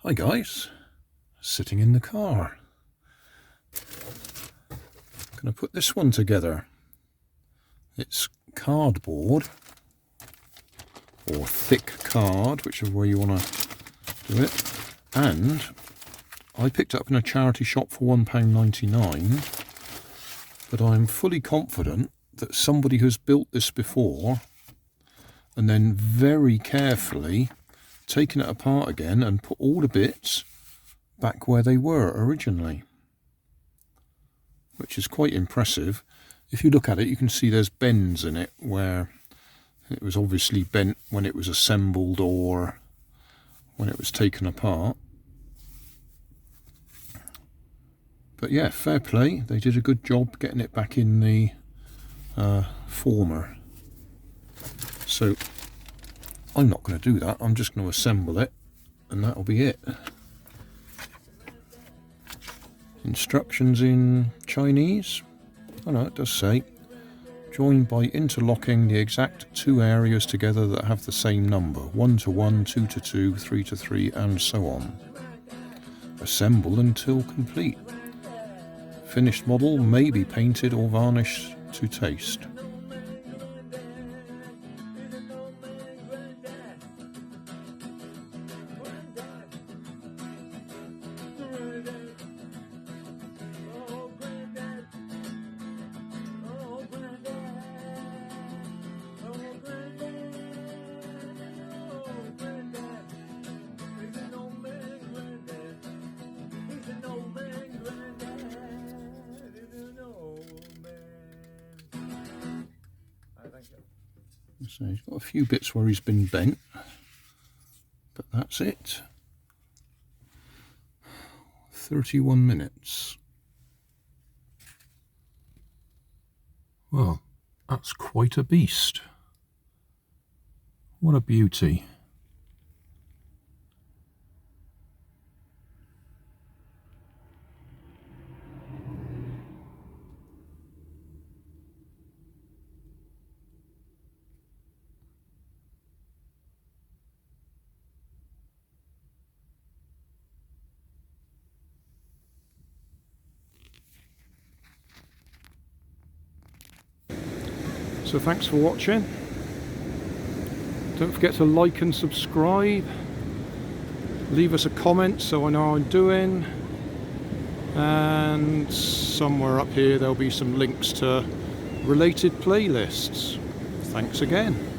Hi guys, sitting in the car. Gonna put this one together. It's cardboard or thick card, whichever way you want to do it. And I picked it up in a charity shop for £1.99, but I'm fully confident that somebody has built this before and then very carefully taken it apart again and put all the bits back where they were originally, which is quite impressive. If you look at it, you can see there's bends in it where it was obviously bent when it was assembled or when it was taken apart. But yeah, fair play, they did a good job getting it back in the former. So I'm not going to do that, I'm just going to assemble it and that'll be it. Instructions in Chinese. Oh no, it does say, joined by interlocking the exact two areas together that have the same number, 1 to 1, 2 to 2, 3 to 3, and so on. Assemble until complete. Finished model may be painted or varnished to taste. So he's got a few bits where he's been bent, but that's it. 31 minutes. Well, that's quite a beast. What a beauty. So thanks for watching. Don't forget to like and subscribe. Leave us a comment so I know how I'm doing. And somewhere up here there'll be some links to related playlists. Thanks again.